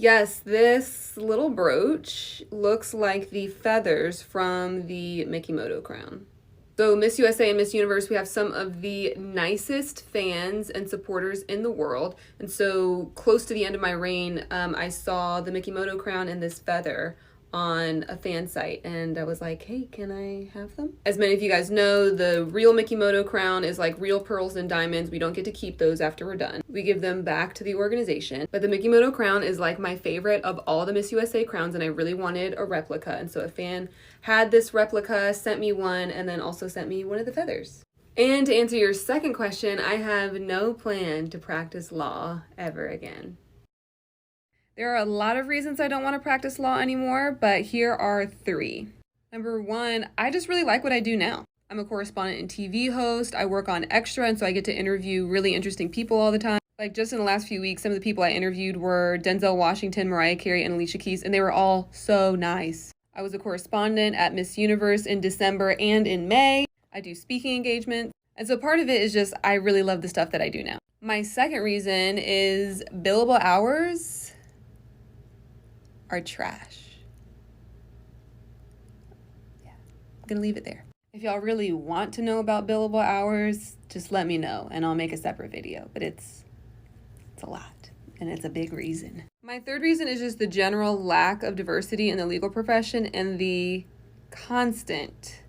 Yes, this little brooch looks like the feathers from the Mikimoto crown. So Miss USA and Miss Universe, we have some of the nicest fans and supporters in the world. And so close to the end of my reign, I saw the Mikimoto crown and this feather on a fan site, and I was like, hey, can I have them? As many of you guys know, the real Mikimoto crown is like real pearls and diamonds. We don't get to keep those after we're done. We give them back to the organization. But the Mikimoto crown is like my favorite of all the Miss USA crowns, and I really wanted a replica. And so a fan had this replica, sent me one, and then also sent me one of the feathers. And to answer your second question, I have no plan to practice law ever again. There are a lot of reasons I don't want to practice law anymore, but here are 3. Number 1, I just really like what I do now. I'm a correspondent and TV host. I work on Extra, and so I get to interview really interesting people all the time. Like just in the last few weeks, some of the people I interviewed were Denzel Washington, Mariah Carey, and Alicia Keys, and they were all so nice. I was a correspondent at Miss Universe in December and in May. I do speaking engagements. And so part of it is just I really love the stuff that I do now. My second reason is billable hours are trash. Yeah, I'm gonna leave it there. If y'all really want to know about billable hours, just let me know and I'll make a separate video, but it's a lot and it's a big reason. My third reason is just the general lack of diversity in the legal profession and the constant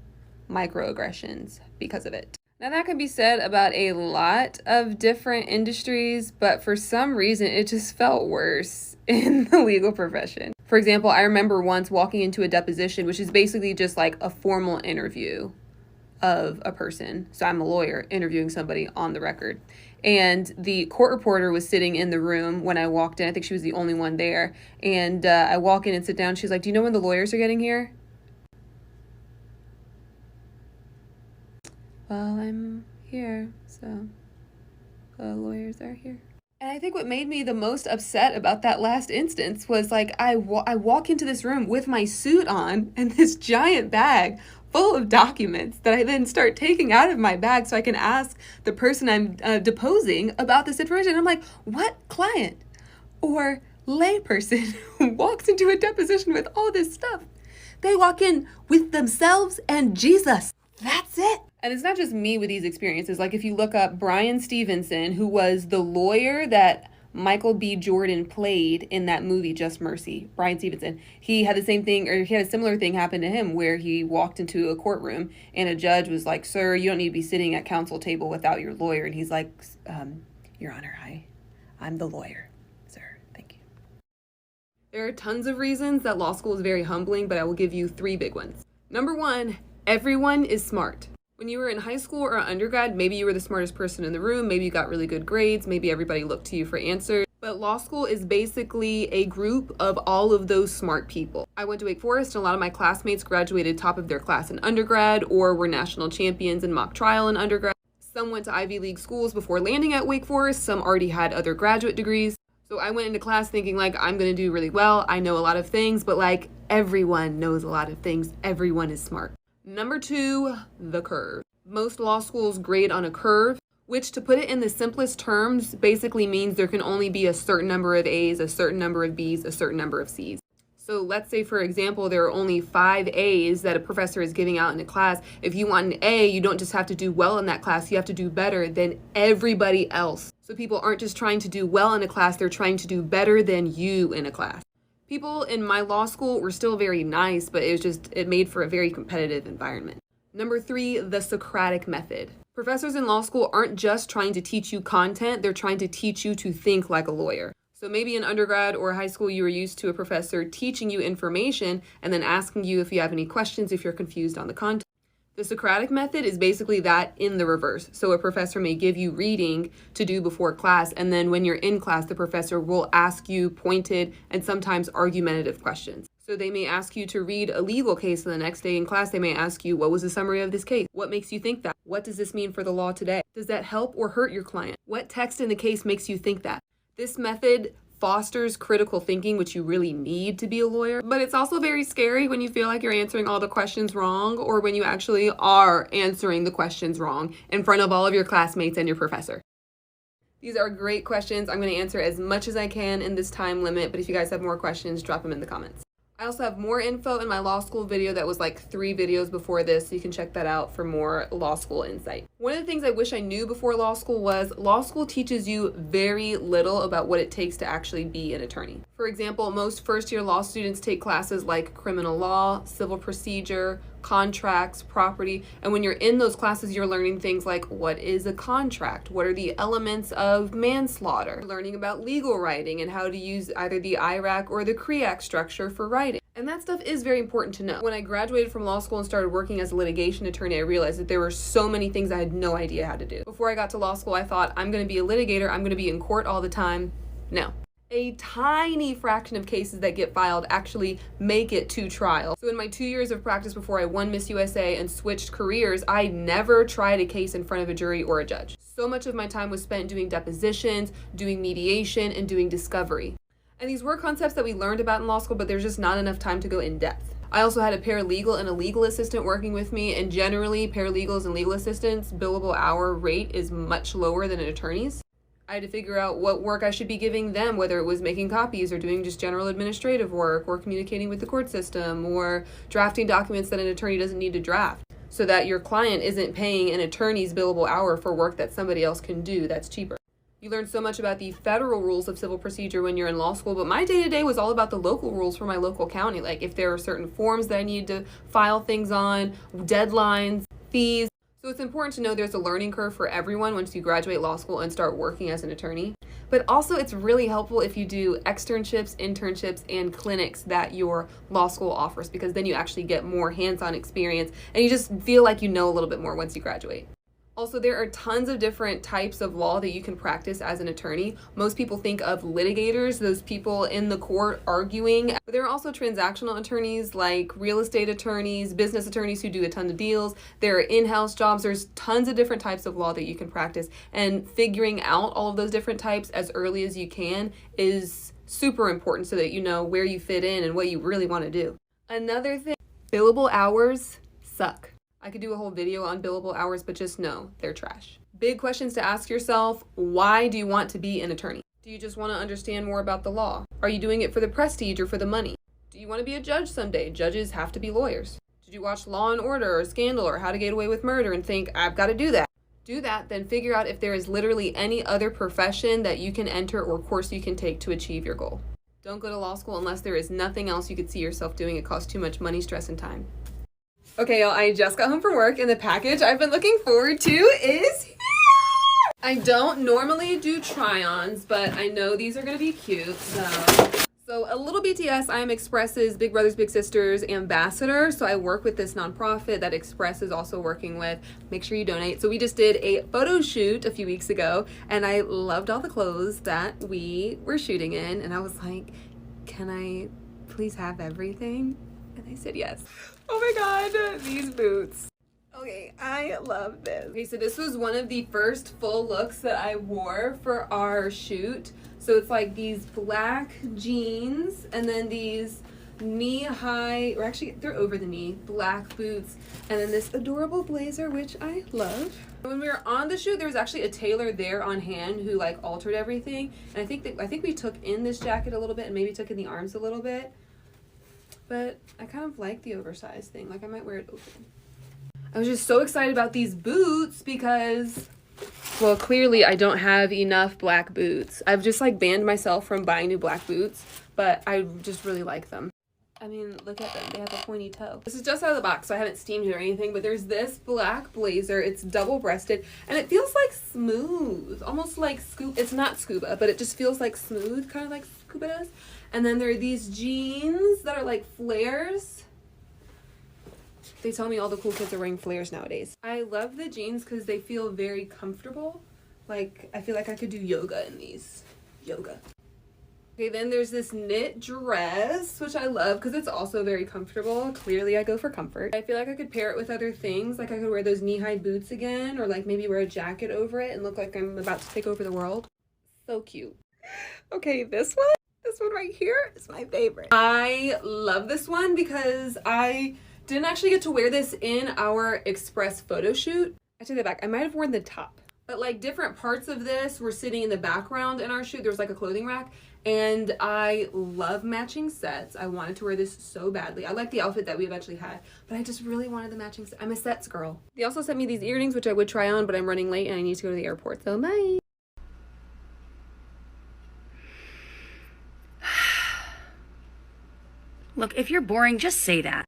microaggressions because of it. Now that can be said about a lot of different industries, but for some reason it just felt worse in the legal profession. For example, I remember once walking into a deposition, which is basically just like a formal interview of a person. So I'm a lawyer interviewing somebody on the record. And the court reporter was sitting in the room when I walked in. I think she was the only one there. And I walk in and sit down. She's like, do you know when the lawyers are getting here? Well, I'm here, so the lawyers are here. And I think what made me the most upset about that last instance was like I walk into this room with my suit on and this giant bag full of documents that I then start taking out of my bag so I can ask the person I'm deposing about this information. I'm like, what client or layperson who walks into a deposition with all this stuff? They walk in with themselves and Jesus. That's it. And it's not just me with these experiences. Like if you look up Brian Stevenson, who was the lawyer that Michael B. Jordan played in that movie, Just Mercy, Brian Stevenson, he had the same thing, or he had a similar thing happen to him where he walked into a courtroom and a judge was like, sir, you don't need to be sitting at counsel table without your lawyer. And he's like, Your Honor, I'm the lawyer, sir. Thank you. There are tons of reasons that law school is very humbling, but I will give you 3 big ones. Number 1, everyone is smart. When you were in high school or undergrad, maybe you were the smartest person in the room, maybe you got really good grades, maybe everybody looked to you for answers. But law school is basically a group of all of those smart people. I went to Wake Forest and a lot of my classmates graduated top of their class in undergrad or were national champions in mock trial in undergrad. Some went to Ivy League schools before landing at Wake Forest, some already had other graduate degrees. So I went into class thinking like, I'm gonna do really well, I know a lot of things, but like everyone knows a lot of things, everyone is smart. Number 2, the curve. Most law schools grade on a curve, which to put it in the simplest terms, basically means there can only be a certain number of A's, a certain number of B's, a certain number of C's. So let's say, for example, there are only 5 A's that a professor is giving out in a class. If you want an A, you don't just have to do well in that class, you have to do better than everybody else. So people aren't just trying to do well in a class, they're trying to do better than you in a class. People in my law school were still very nice, but it made for a very competitive environment. Number 3, the Socratic method. Professors in law school aren't just trying to teach you content, they're trying to teach you to think like a lawyer. So maybe in undergrad or high school, you were used to a professor teaching you information and then asking you if you have any questions, if you're confused on the content. The Socratic method is basically that in the reverse. So a professor may give you reading to do before class, and then when you're in class, the professor will ask you pointed and sometimes argumentative questions. So they may ask you to read a legal case, and the next day in class, they may ask you, what was the summary of this case? What makes you think that? What does this mean for the law today? Does that help or hurt your client? What text in the case makes you think that? This method fosters critical thinking, which you really need to be a lawyer. But it's also very scary when you feel like you're answering all the questions wrong, or when you actually are answering the questions wrong in front of all of your classmates and your professor. These are great questions. I'm going to answer as much as I can in this time limit, but if you guys have more questions, drop them in the comments. I also have more info in my law school video that was like 3 videos before this, so you can check that out for more law school insight. One of the things I wish I knew before law school teaches you very little about what it takes to actually be an attorney. For example, most first-year law students take classes like criminal law, civil procedure, contracts, property, and when you're in those classes, you're learning things like what is a contract, what are the elements of manslaughter, learning about legal writing and how to use either the IRAC or the CREAC structure for writing. And that stuff is very important to know. When I graduated from law school and started working as a litigation attorney, I realized that there were so many things I had no idea how to do. Before I got to law school, I thought, I'm going to be a litigator, I'm going to be in court all the time. No. A tiny fraction of cases that get filed actually make it to trial. So in my 2 years of practice before I won Miss USA and switched careers, I never tried a case in front of a jury or a judge. So much of my time was spent doing depositions, doing mediation, and doing discovery. And these were concepts that we learned about in law school, but there's just not enough time to go in depth. I also had a paralegal and a legal assistant working with me, and generally paralegals and legal assistants' billable hour rate is much lower than an attorney's. I had to figure out what work I should be giving them, whether it was making copies or doing just general administrative work or communicating with the court system or drafting documents that an attorney doesn't need to draft, so that your client isn't paying an attorney's billable hour for work that somebody else can do that's cheaper. You learn so much about the federal rules of civil procedure when you're in law school, but my day-to-day was all about the local rules for my local county, like if there are certain forms that I needed to file things on, deadlines, fees. So it's important to know there's a learning curve for everyone once you graduate law school and start working as an attorney. But also it's really helpful if you do externships, internships, and clinics that your law school offers, because then you actually get more hands-on experience and you just feel like you know a little bit more once you graduate. Also, there are tons of different types of law that you can practice as an attorney. Most people think of litigators, those people in the court arguing, but there are also transactional attorneys like real estate attorneys, business attorneys who do a ton of deals. There are in-house jobs. There's tons of different types of law that you can practice, and figuring out all of those different types as early as you can is super important so that you know where you fit in and what you really want to do. Another thing, billable hours suck. I could do a whole video on billable hours, but just know they're trash. Big questions to ask yourself: why do you want to be an attorney? Do you just want to understand more about the law? Are you doing it for the prestige or for the money? Do you want to be a judge someday? Judges have to be lawyers. Did you watch Law and Order or Scandal or How to Get Away with Murder and think, I've got to do that? Do that, then figure out if there is literally any other profession that you can enter or course you can take to achieve your goal. Don't go to law school unless there is nothing else you could see yourself doing. It costs too much money, stress, and time. Okay, y'all, I just got home from work and the package I've been looking forward to is here! I don't normally do try-ons, but I know these are gonna be cute, So a little BTS, I am Express's Big Brothers Big Sisters ambassador, so I work with this nonprofit that Express is also working with. Make sure you donate. So we just did a photo shoot a few weeks ago, and I loved all the clothes that we were shooting in, and I was like, can I please have everything? And they said yes. Oh my god, these boots. Okay, I love this. Okay, so this was one of the first full looks that I wore for our shoot. So it's like these black jeans and then these knee-high, or actually they're over the knee, black boots, and then this adorable blazer, which I love. When we were on the shoot, there was actually a tailor there on hand who like altered everything. And I think we took in this jacket a little bit and maybe took in the arms a little bit. But I kind of like the oversized thing. Like I might wear it open. I was just so excited about these boots because, well, clearly I don't have enough black boots. I've just like banned myself from buying new black boots, but I just really like them. I mean, look at them. They have a pointy toe. This is just out of the box, so I haven't steamed it or anything, but there's this black blazer. It's double-breasted, and it feels like smooth. Almost like scuba. It's not scuba, but it just feels like smooth, kind of like scuba does. And then there are these jeans that are like flares. They tell me all the cool kids are wearing flares nowadays. I love the jeans because they feel very comfortable. Like, I feel like I could do yoga in these. Yoga. Okay, then there's this knit dress, which I love because it's also very comfortable. Clearly, I go for comfort. I feel like I could pair it with other things. Like, I could wear those knee-high boots again, or like maybe wear a jacket over it and look like I'm about to take over the world. So cute. Okay, this one right here is my favorite. I love this one because I didn't actually get to wear this in our Express photo shoot. I take that back. I might have worn the top. But like different parts of this were sitting in the background in our shoot. There was like a clothing rack. And I love matching sets. I wanted to wear this so badly. I like the outfit that we eventually had, but I just really wanted the matching set. I'm a sets girl. They also sent me these earrings, which I would try on, but I'm running late and I need to go to the airport. So bye. Look, if you're boring, just say that.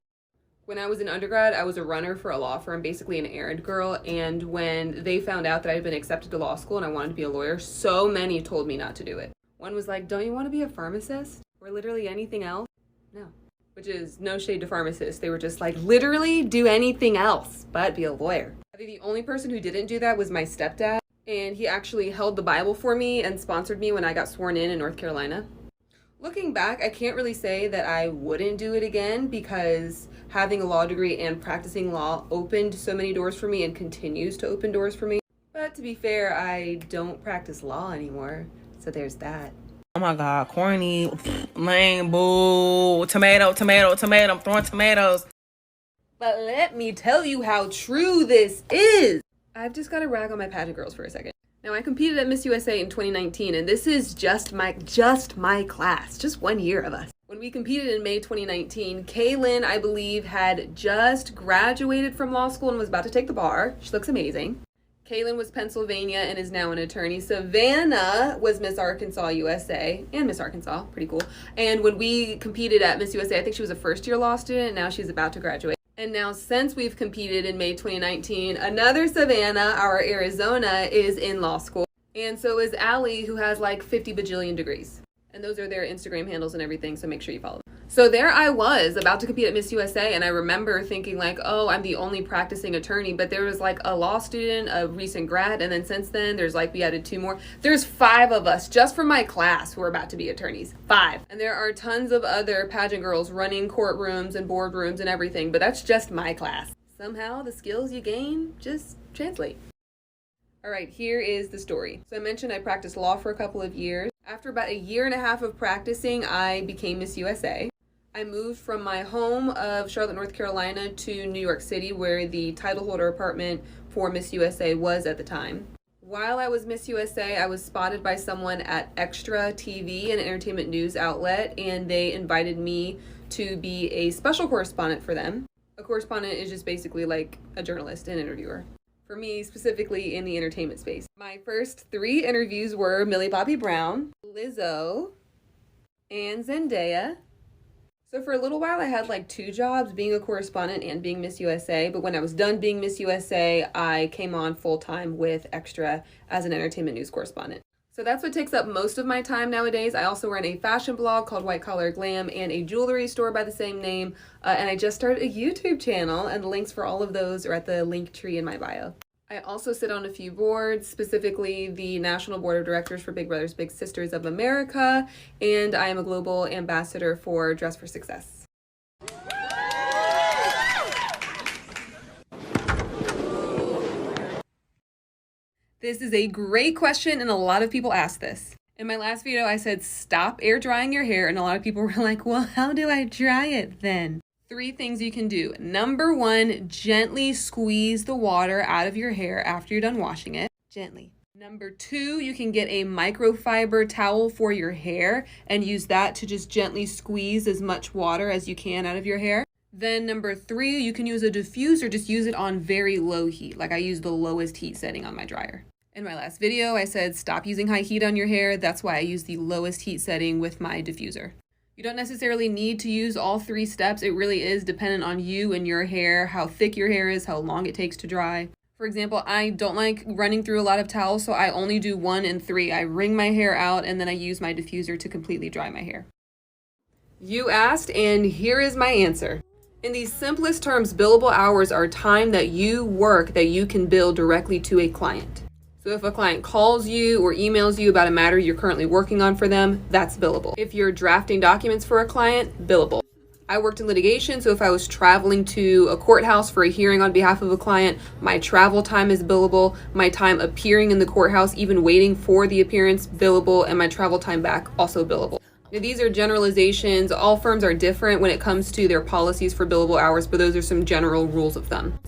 When I was in undergrad, I was a runner for a law firm, basically an errand girl. And when they found out that I had been accepted to law school and I wanted to be a lawyer, so many told me not to do it. One was like, don't you want to be a pharmacist or literally anything else? No. Which is no shade to pharmacists. They were just like, literally do anything else but be a lawyer. I think the only person who didn't do that was my stepdad. And he actually held the Bible for me and sponsored me when I got sworn in North Carolina. Looking back, I can't really say that I wouldn't do it again because having a law degree and practicing law opened so many doors for me and continues to open doors for me. But to be fair, I don't practice law anymore. So there's that. Oh my God, corny, lame, boo, tomato, I'm throwing tomatoes. But let me tell you how true this is. I've just got to rag on my pageant girls for a second. Now, I competed at Miss USA in 2019, and this is just my class, just 1 year of us. When we competed in May 2019, Kaylin, I believe, had just graduated from law school and was about to take the bar. She looks amazing. Kaylin was Pennsylvania and is now an attorney. Savannah was Miss Arkansas USA and Miss Arkansas, pretty cool. And when we competed at Miss USA, I think she was a first-year law student. Now she's about to graduate. And now since we've competed in May 2019, another Savannah, our Arizona, is in law school. And so is Allie, who has like 50 bajillion degrees. And those are their Instagram handles and everything, so make sure you follow them. So there I was, about to compete at Miss USA, and I remember thinking like, oh, I'm the only practicing attorney, but there was like a law student, a recent grad, and then since then, there's like, we added 2 more. There's 5 of us just from my class who are about to be attorneys. 5. And there are tons of other pageant girls running courtrooms and boardrooms and everything, but that's just my class. Somehow, the skills you gain just translate. All right, here is the story. So I mentioned I practiced law for a couple of years. After about 1.5 years of practicing, I became Miss USA. I moved from my home of Charlotte, North Carolina to New York City, where the title holder apartment for Miss USA was at the time. While I was Miss USA, I was spotted by someone at Extra TV, an entertainment news outlet, and they invited me to be a special correspondent for them. A correspondent is just basically like a journalist, an interviewer. For me, specifically in the entertainment space. My first 3 interviews were Millie Bobby Brown, Lizzo, and Zendaya. So for a little while, I had like 2 jobs, being a correspondent and being Miss USA. But when I was done being Miss USA, I came on full-time with Extra as an entertainment news correspondent. So that's what takes up most of my time nowadays. I also run a fashion blog called White Collar Glam and a jewelry store by the same name. And I just started a YouTube channel, and the links for all of those are at the link tree in my bio. I also sit on a few boards, specifically the National Board of Directors for Big Brothers Big Sisters of America, and I am a global ambassador for Dress for Success. This is a great question, and a lot of people ask this. In my last video, I said stop air drying your hair, and a lot of people were like, well, how do I dry it then? 3 things you can do. Number 1, gently squeeze the water out of your hair after you're done washing it. Gently. Number 2, you can get a microfiber towel for your hair and use that to just gently squeeze as much water as you can out of your hair. Then number 3, you can use a diffuser, just use it on very low heat. Like I use the lowest heat setting on my dryer. In my last video, I said stop using high heat on your hair. That's why I use the lowest heat setting with my diffuser. You don't necessarily need to use all 3 steps. It really is dependent on you and your hair, how thick your hair is, how long it takes to dry. For example, I don't like running through a lot of towels, so I only do 1 and 3. I wring my hair out and then I use my diffuser to completely dry my hair. You asked, and here is my answer. In the simplest terms, billable hours are time that you work that you can bill directly to a client. So if a client calls you or emails you about a matter you're currently working on for them, that's billable. If you're drafting documents for a client, billable. I worked in litigation, so if I was traveling to a courthouse for a hearing on behalf of a client, my travel time is billable. My time appearing in the courthouse, even waiting for the appearance, billable, and my travel time back, also billable. Now, these are generalizations. All firms are different when it comes to their policies for billable hours, but those are some general rules of thumb.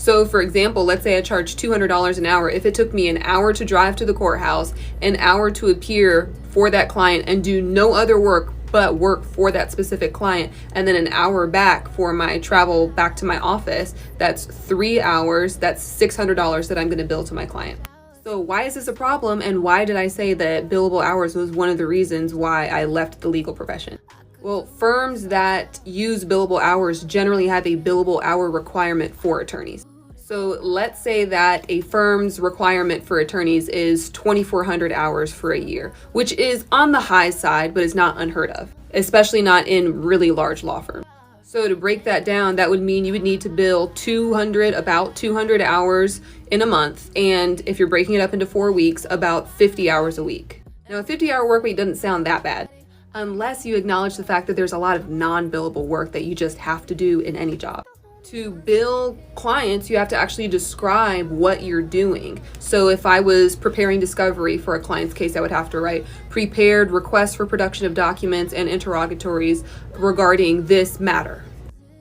So for example, let's say I charge $200 an hour. If it took me an hour to drive to the courthouse, an hour to appear for that client and do no other work but work for that specific client, and then an hour back for my travel back to my office, that's 3 hours, that's $600 that I'm gonna bill to my client. So why is this a problem, and why did I say that billable hours was one of the reasons why I left the legal profession? Well, firms that use billable hours generally have a billable hour requirement for attorneys. So let's say that a firm's requirement for attorneys is 2,400 hours for a year, which is on the high side, but is not unheard of, especially not in really large law firms. So to break that down, that would mean you would need to bill about 200 hours in a month. And if you're breaking it up into 4 weeks, about 50 hours a week. Now, a 50-hour work week doesn't sound that bad, unless you acknowledge the fact that there's a lot of non-billable work that you just have to do in any job. To bill clients, you have to actually describe what you're doing. So if I was preparing discovery for a client's case, I would have to write prepared requests for production of documents and interrogatories regarding this matter.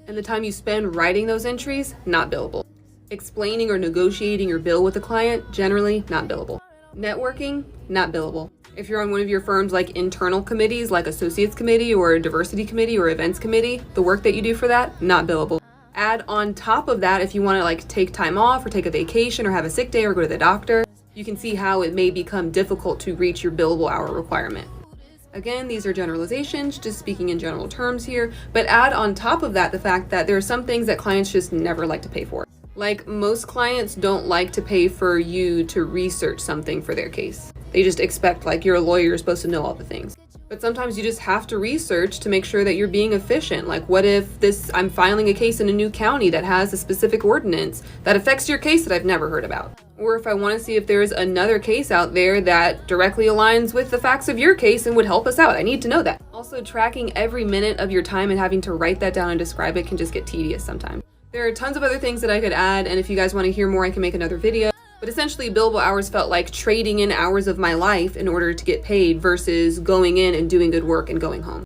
And the time you spend writing those entries, not billable. Explaining or negotiating your bill with the client, generally not billable. Networking, not billable. If you're on one of your firm's like internal committees, like associates committee or diversity committee or events committee, the work that you do for that, not billable. Add on top of that, if you want to like take time off or take a vacation or have a sick day or go to the doctor, you can see how it may become difficult to reach your billable hour requirement. Again, these are generalizations, just speaking in general terms here, but add on top of that the fact that there are some things that clients just never like to pay for. Like most clients don't like to pay for you to research something for their case. They just expect like you're a lawyer, you're supposed to know all the things. But sometimes you just have to research to make sure that you're being efficient. Like what if I'm filing a case in a new county that has a specific ordinance that affects your case that I've never heard about? Or if I want to see if there's another case out there that directly aligns with the facts of your case and would help us out. I need to know that. Also, tracking every minute of your time and having to write that down and describe it can just get tedious sometimes. There are tons of other things that I could add, and if you guys want to hear more, I can make another video. But essentially, billable hours felt like trading in hours of my life in order to get paid versus going in and doing good work and going home.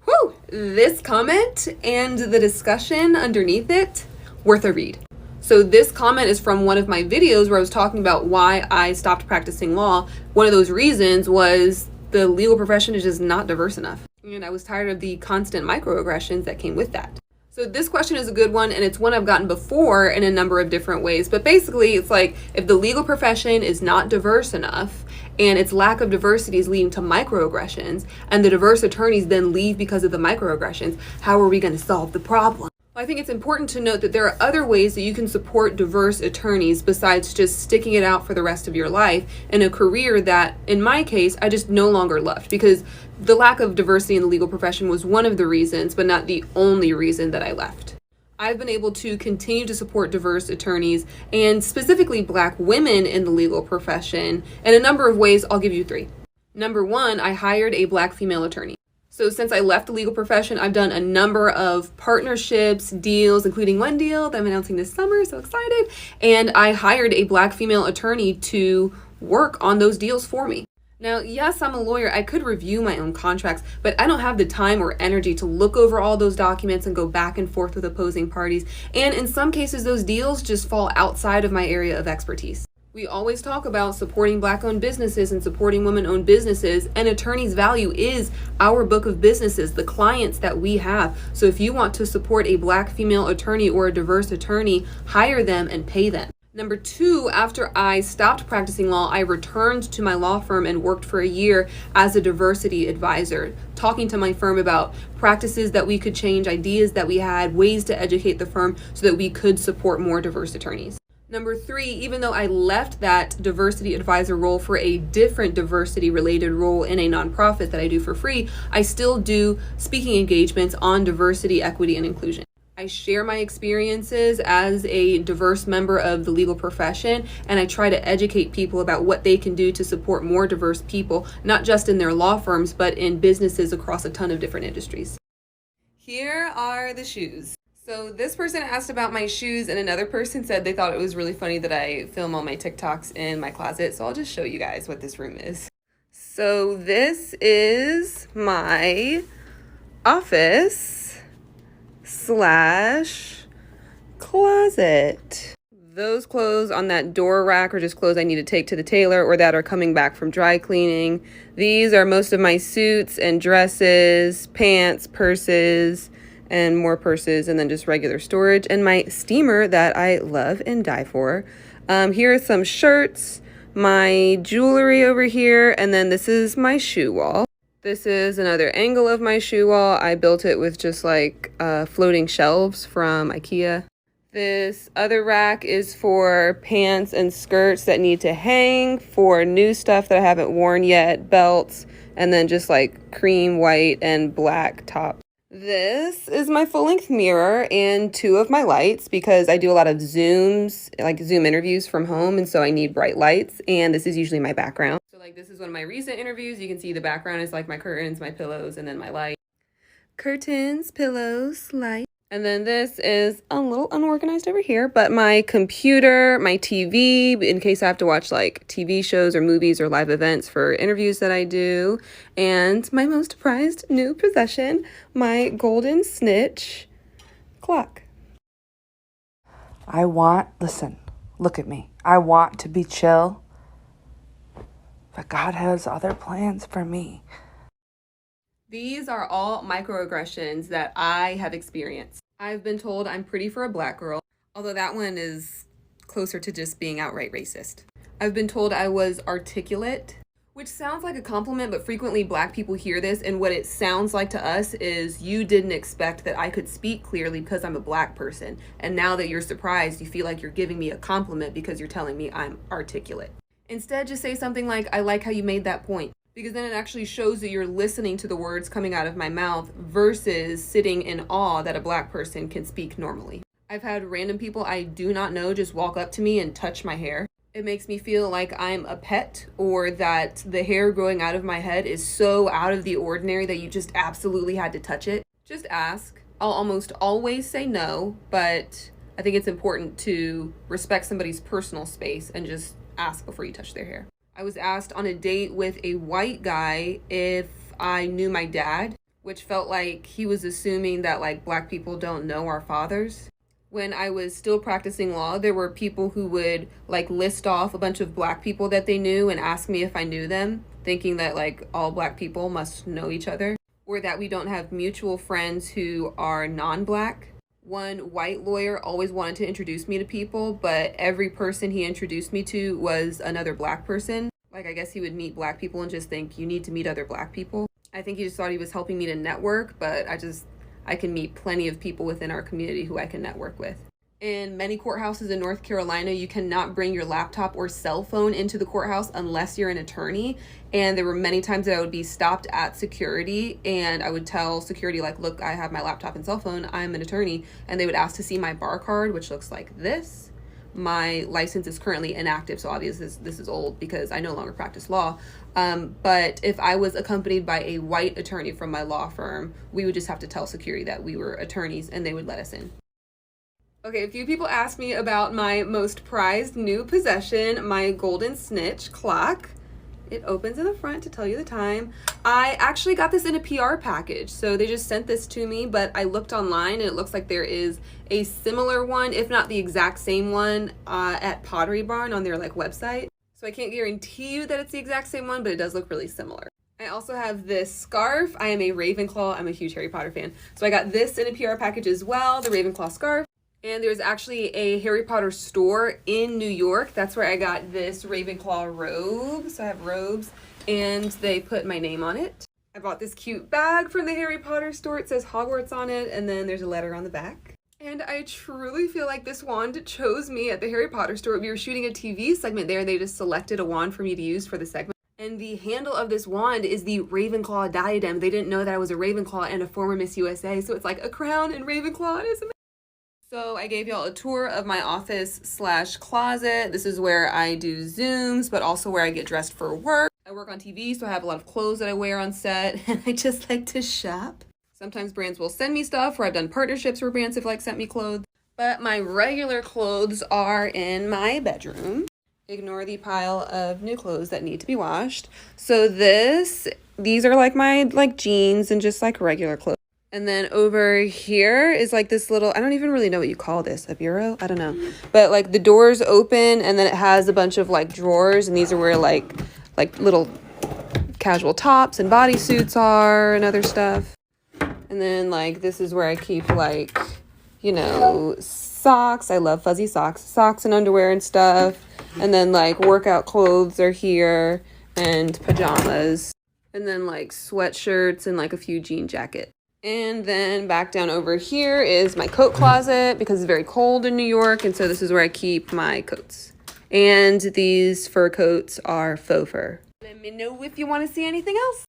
Whew! This comment and the discussion underneath it, worth a read. So this comment is from one of my videos where I was talking about why I stopped practicing law. One of those reasons was the legal profession is just not diverse enough. And I was tired of the constant microaggressions that came with that. So this question is a good one, and it's one I've gotten before in a number of different ways. But basically, it's like if the legal profession is not diverse enough and its lack of diversity is leading to microaggressions, and the diverse attorneys then leave because of the microaggressions, how are we going to solve the problem? I think it's important to note that there are other ways that you can support diverse attorneys besides just sticking it out for the rest of your life in a career that, in my case, I just no longer loved, because the lack of diversity in the legal profession was one of the reasons, but not the only reason that I left. I've been able to continue to support diverse attorneys and specifically Black women in the legal profession in a number of ways. I'll give you 3. Number 1, I hired a Black female attorney. So since I left the legal profession, I've done a number of partnerships, deals, including one deal that I'm announcing this summer, so excited. And I hired a Black female attorney to work on those deals for me. Now, yes, I'm a lawyer. I could review my own contracts, but I don't have the time or energy to look over all those documents and go back and forth with opposing parties. And in some cases, those deals just fall outside of my area of expertise. We always talk about supporting Black-owned businesses and supporting women-owned businesses, and attorney's value is our book of businesses, the clients that we have. So if you want to support a Black female attorney or a diverse attorney, hire them and pay them. Number 2, after I stopped practicing law, I returned to my law firm and worked for a year as a diversity advisor, talking to my firm about practices that we could change, ideas that we had, ways to educate the firm so that we could support more diverse attorneys. Number 3, even though I left that diversity advisor role for a different diversity related role in a nonprofit that I do for free, I still do speaking engagements on diversity, equity, and inclusion. I share my experiences as a diverse member of the legal profession, and I try to educate people about what they can do to support more diverse people, not just in their law firms, but in businesses across a ton of different industries. Here are the shoes. So this person asked about my shoes, and another person said they thought it was really funny that I film all my TikToks in my closet. So I'll just show you guys what this room is. So this is my office / closet. Those clothes on that door rack are just clothes I need to take to the tailor or that are coming back from dry cleaning. These are most of my suits and dresses, pants, purses, and more purses, and then just regular storage, and my steamer that I love and die for. Here are some shirts, my jewelry over here, and then this is my shoe wall. This is another angle of my shoe wall. I built it with just like floating shelves from IKEA. This other rack is for pants and skirts that need to hang, for new stuff that I haven't worn yet, belts, and then just like cream, white, and black tops. This is my full-length mirror and two of my lights because I do a lot of Zooms, like Zoom interviews from home, and so I need bright lights, and this is usually my background. So like this is one of my recent interviews. You can see the background is like my curtains, my pillows, and then my light. Curtains, pillows, light. And then this is a little unorganized over here, but my computer, my TV, in case I have to watch like TV shows or movies or live events for interviews that I do, and my most prized new possession, my golden snitch clock. Listen, look at me. I want to be chill, but God has other plans for me. These are all microaggressions that I have experienced. I've been told I'm pretty for a black girl, although that one is closer to just being outright racist. I've been told I was articulate, which sounds like a compliment, but frequently black people hear this, and what it sounds like to us is you didn't expect that I could speak clearly because I'm a black person, and now that you're surprised, you feel like you're giving me a compliment because you're telling me I'm articulate. Instead, just say something like, I like how you made that point. Because then it actually shows that you're listening to the words coming out of my mouth versus sitting in awe that a black person can speak normally. I've had random people I do not know just walk up to me and touch my hair. It makes me feel like I'm a pet, or that the hair growing out of my head is so out of the ordinary that you just absolutely had to touch it. Just ask. I'll almost always say no, but I think it's important to respect somebody's personal space and just ask before you touch their hair. I was asked on a date with a white guy if I knew my dad, which felt like he was assuming that like black people don't know our fathers. When I was still practicing law, there were people who would like list off a bunch of black people that they knew and ask me if I knew them, thinking that like all black people must know each other, or that we don't have mutual friends who are non-black. One white lawyer always wanted to introduce me to people, but every person he introduced me to was another black person. Like, I guess he would meet black people and just think, you need to meet other black people. I think he just thought he was helping me to network, but I can meet plenty of people within our community who I can network with. In many courthouses in North Carolina, you cannot bring your laptop or cell phone into the courthouse unless you're an attorney. And there were many times that I would be stopped at security and I would tell security, like, look, I have my laptop and cell phone, I'm an attorney. And they would ask to see my bar card, which looks like this. My license is currently inactive, so obviously this is old because I no longer practice law. But if I was accompanied by a white attorney from my law firm, we would just have to tell security that we were attorneys and they would let us in. Okay, a few people asked me about my most prized new possession, my golden snitch clock. It opens in the front to tell you the time. I actually got this in a PR package, so they just sent this to me, but I looked online and it looks like there is a similar one, if not the exact same one, at Pottery Barn on their like website. So I can't guarantee you that it's the exact same one, but it does look really similar. I also have this scarf. I am a Ravenclaw. I'm a huge Harry Potter fan. So I got this in a PR package as well, the Ravenclaw scarf. And there's actually a Harry Potter store in New York. That's where I got this Ravenclaw robe. So I have robes and they put my name on it. I bought this cute bag from the Harry Potter store. It says Hogwarts on it and then there's a letter on the back. And I truly feel like this wand chose me at the Harry Potter store. We were shooting a TV segment there and they just selected a wand for me to use for the segment. And the handle of this wand is the Ravenclaw diadem. They didn't know that I was a Ravenclaw and a former Miss USA. So it's like a crown and Ravenclaw. It is amazing. So I gave y'all a tour of my office/closet. This is where I do Zooms, but also where I get dressed for work. I work on TV, so I have a lot of clothes that I wear on set, and I just like to shop. Sometimes brands will send me stuff, or I've done partnerships where brands have like sent me clothes. But my regular clothes are in my bedroom. Ignore the pile of new clothes that need to be washed. So these are like my jeans and just like regular clothes. And then over here is like this little, I don't even really know what you call this, a bureau? I don't know. But like the doors open and then it has a bunch of like drawers, and these are where like little casual tops and bodysuits are and other stuff. And then like this is where I keep like, you know, socks. I love fuzzy socks and underwear and stuff. And then like workout clothes are here and pajamas. And then like sweatshirts and like a few jean jackets. And then back down over here is my coat closet because it's very cold in New York. And so this is where I keep my coats. And these fur coats are faux fur. Let me know if you want to see anything else.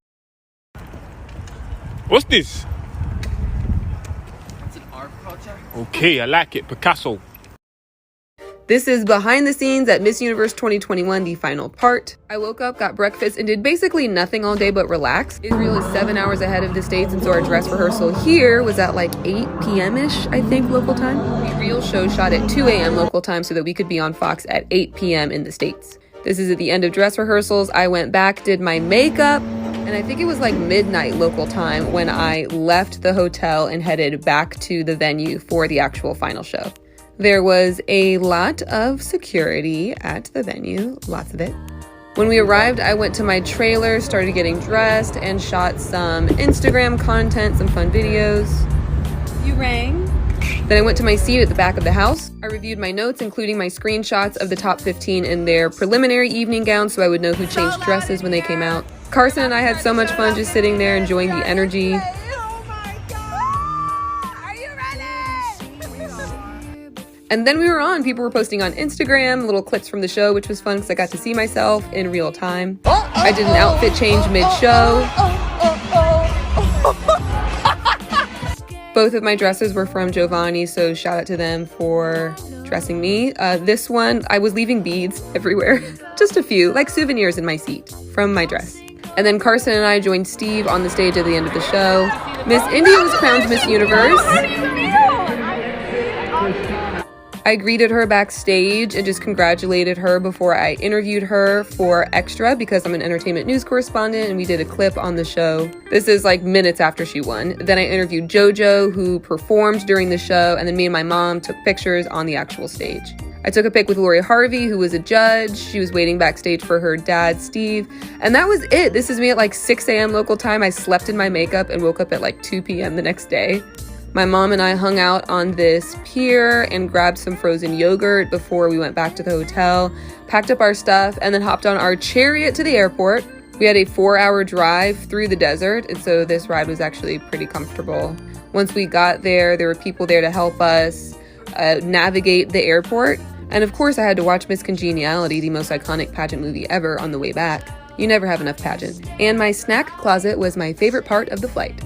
What's this? It's an art project. Okay, I like it. Picasso. This is behind the scenes at Miss Universe 2021, the final part. I woke up, got breakfast, and did basically nothing all day but relax. Israel is 7 hours ahead of the States, and so our dress rehearsal here was at like 8 p.m.-ish, I think, local time. The real show shot at 2 a.m. local time so that we could be on Fox at 8 p.m. in the States. This is at the end of dress rehearsals. I went back, did my makeup, and I think it was like midnight local time when I left the hotel and headed back to the venue for the actual final show. There was a lot of security at the venue, lots of it. When we arrived, I went to my trailer, started getting dressed, and shot some Instagram content, some fun videos. You rang. Then I went to my seat at the back of the house. I reviewed my notes, including my screenshots of the top 15 in their preliminary evening gowns so I would know who changed dresses when they came out. Carson and I had so much fun just sitting there enjoying the energy. And then we were on. People were posting on Instagram little clips from the show, which was fun because I got to see myself in real time. I did an outfit change mid-show. Both of my dresses were from Giovanni, so shout out to them for dressing me. This one, I was leaving beads everywhere. Just a few, like souvenirs in my seat from my dress. And then Carson and I joined Steve on the stage at the end of the show. Miss India was crowned Miss Universe. I greeted her backstage and just congratulated her before I interviewed her for Extra because I'm an entertainment news correspondent and we did a clip on the show. This is like minutes after she won. Then I interviewed JoJo, who performed during the show, and then me and my mom took pictures on the actual stage. I took a pic with Lori Harvey, who was a judge. She was waiting backstage for her dad, Steve. And that was it. This is me at like 6 a.m. local time. I slept in my makeup and woke up at like 2 p.m. the next day. My mom and I hung out on this pier and grabbed some frozen yogurt before we went back to the hotel, packed up our stuff, and then hopped on our chariot to the airport. We had a 4-hour drive through the desert, and so this ride was actually pretty comfortable. Once we got there, there were people there to help us navigate the airport. And of course, I had to watch Miss Congeniality, the most iconic pageant movie ever, on the way back. You never have enough pageant. And my snack closet was my favorite part of the flight.